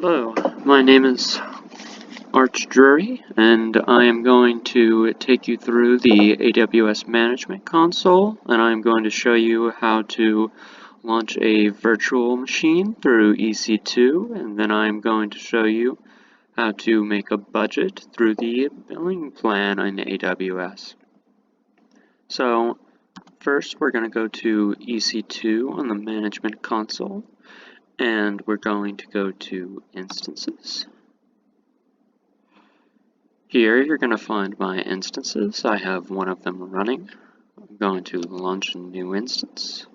Hello, my name is Arch Drury, and I am going to take you through the AWS Management Console, and I'm going to show you how to launch a virtual machine through EC2, and then I'm going to show you how to make a budget through the billing plan in AWS. So, first we're going to go to EC2 on the Management Console, and we're going to go to Instances. Here you're going to find my instances. I have one of them running. I'm going to launch a new instance.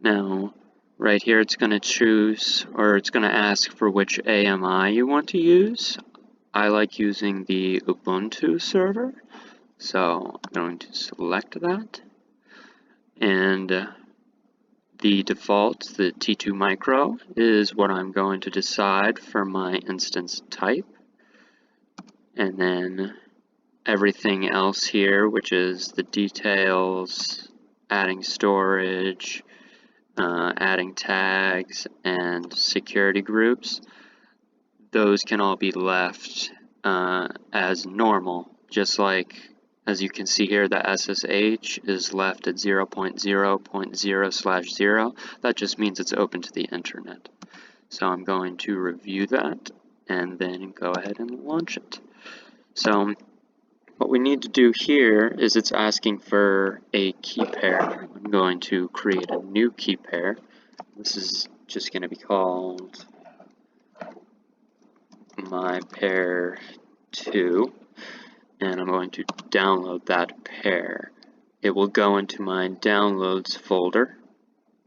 Now, right here it's going to choose, or it's going to ask for which AMI you want to use. I like using the Ubuntu server, so I'm going to select that. And the default, the T2 Micro, is what I'm going to decide for my instance type. And then everything else here, which is the details, adding storage, adding tags, and security groups, those can all be left as normal, just like as you can see here, the SSH is left at 0.0.0/0. That just means it's open to the internet. So I'm going to review that and then go ahead and launch it. So what we need to do here is it's asking for a key pair. I'm going to create a new key pair. This is just going to be called my pair 2. And I'm going to download that pair. It will go into my downloads folder,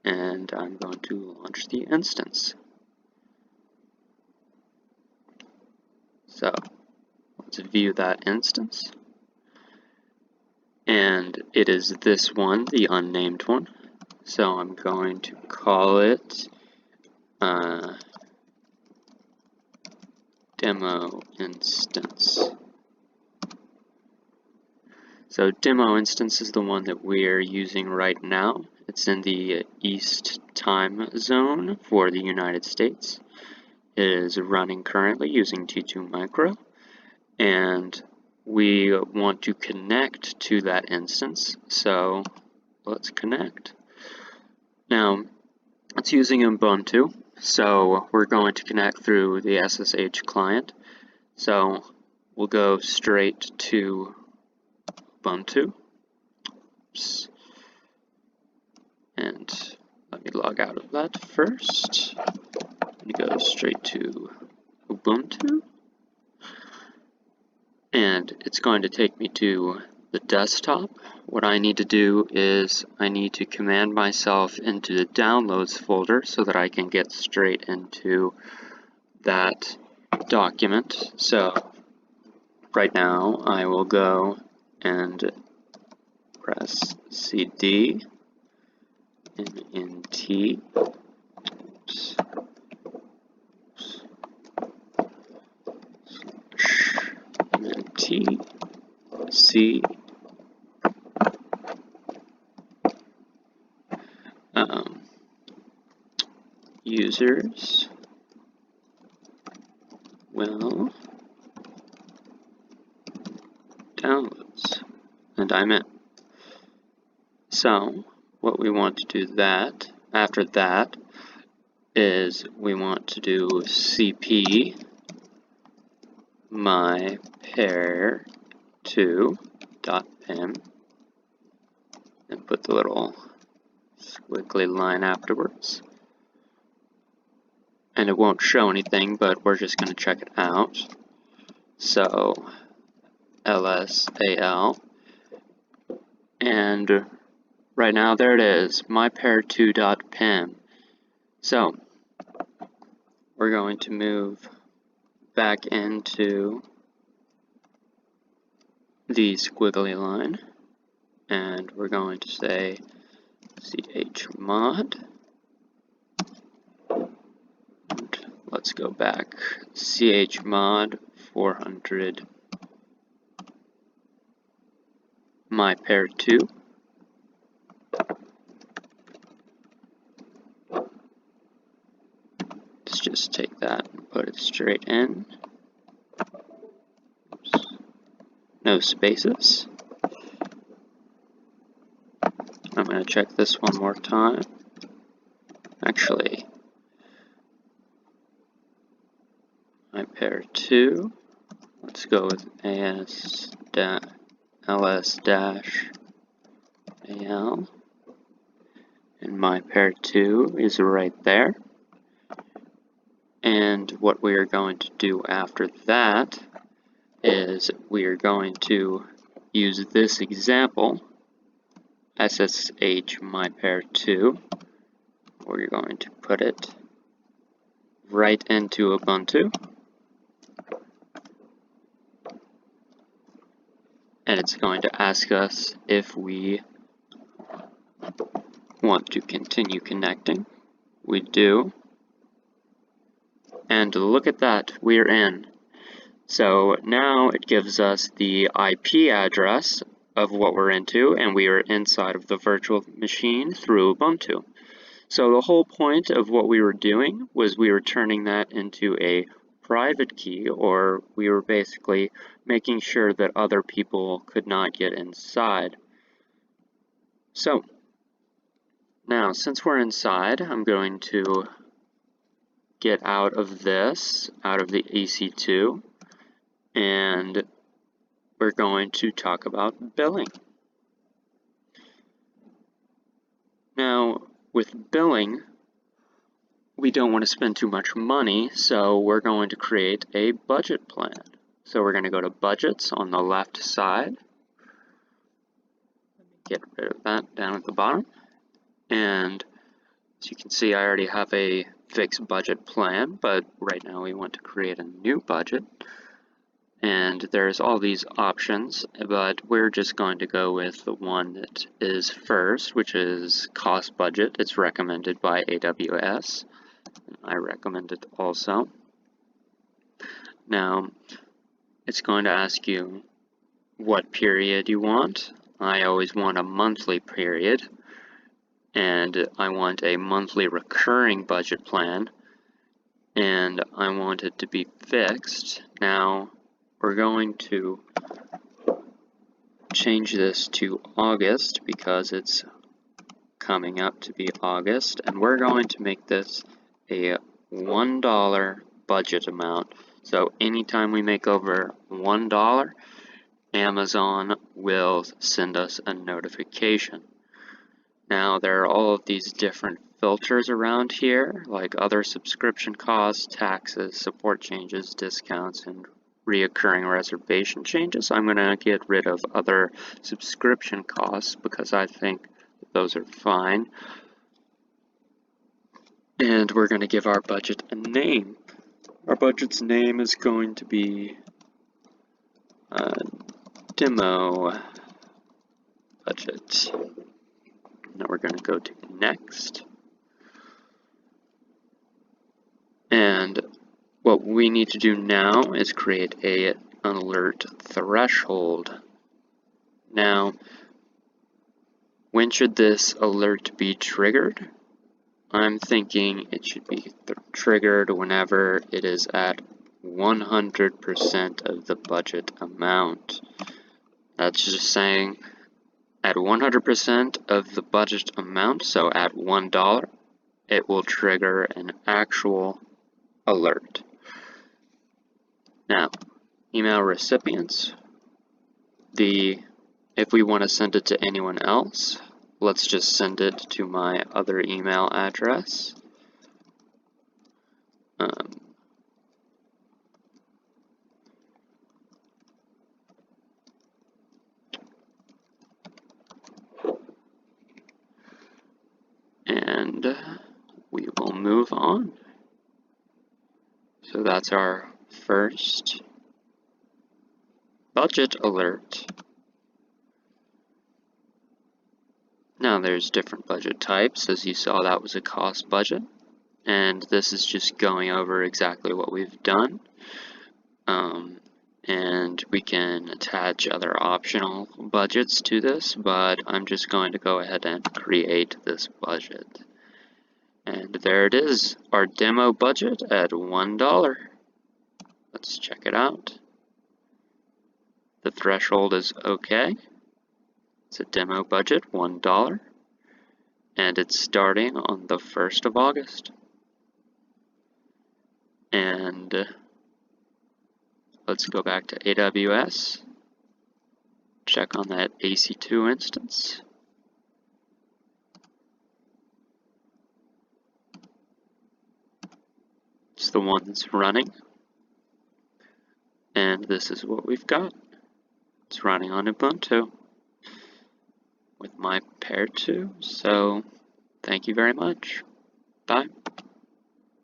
and I'm going to launch the instance. So let's view that instance. And it is this one, the unnamed one. So I'm going to call it demo instance. So demo instance is the one that we're using right now. It's in the East time zone for the United States. It is running currently using T2 Micro, and we want to connect to that instance, so let's connect. Now, it's using Ubuntu, so we're going to connect through the SSH client. So we'll go straight to Ubuntu. Oops. And let me log out of that first. Let me go straight to Ubuntu. And it's going to take me to the desktop. What I need to do is I need to command myself into the downloads folder so that I can get straight into that document. So right now I will go and press CD and NT. Oops. NT C users will downloads, and I'm in. So what we want to do after that is we want to do cp my pair 2.pem and put the little squiggly line afterwards. And it won't show anything, but we're just going to check it out. So lsal, and right now there it is, mypair2.pem. So we're going to move back into the squiggly line, and we're going to say chmod. Let's go back. chmod 400 mypair2. Let's just take that and put it straight in. Oops. No spaces. I'm going to check this one more time. Actually, my pair 2. Let's go with ls-al. And my pair 2 is right there. And what we are going to do after that is we are going to use this example, SSH my pair 2. We're going to put it right into Ubuntu. And it's going to ask us if we want to continue connecting. We do. And look at that, we're in. So now it gives us the IP address of what we're into, and we are inside of the virtual machine through Ubuntu. So the whole point of what we were doing was we were turning that into a private key, or we were basically making sure that other people could not get inside. So now, since we're inside, I'm going to get out of this, out of the EC2, and we're going to talk about billing. Now, with billing, we don't want to spend too much money, so we're going to create a budget plan. So we're going to go to Budgets on the left side. Get rid of that down at the bottom. And as you can see, I already have a fixed budget plan, but right now we want to create a new budget. And there's all these options, but we're just going to go with the one that is first, which is cost budget. It's recommended by AWS. I recommend it also. Now, it's going to ask you what period you want. I always want a monthly period, and I want a monthly recurring budget plan, and I want it to be fixed. Now, we're going to change this to August because it's coming up to be August, and we're going to make this a $1 budget amount. So anytime we make over $1, Amazon will send us a notification. Now there are all of these different filters around here, like other subscription costs, taxes, support changes, discounts, and reoccurring reservation changes. I'm going to get rid of other subscription costs because I think those are fine. And we're going to give our budget a name. Our budget's name is going to be Demo Budget. Now we're going to go to Next. And what we need to do now is create an alert threshold. Now, when should this alert be triggered? I'm thinking it should be triggered whenever it is at 100% of the budget amount. That's just saying at 100% of the budget amount, so at $1, it will trigger an actual alert. Now, email recipients. If we want to send it to anyone else, let's just send it to my other email address. And we will move on. So that's our first budget alert. Now there's different budget types. As you saw, that was a cost budget. And this is just going over exactly what we've done. And we can attach other optional budgets to this, but I'm just going to go ahead and create this budget. And there it is, our demo budget at $1. Let's check it out. The threshold is okay. It's a demo budget, $1. And it's starting on the 1st of August. And let's go back to AWS. Check on that AC2 instance. It's the one that's running. And this is what we've got. It's running on Ubuntu with my pair 2. So thank you very much. Bye.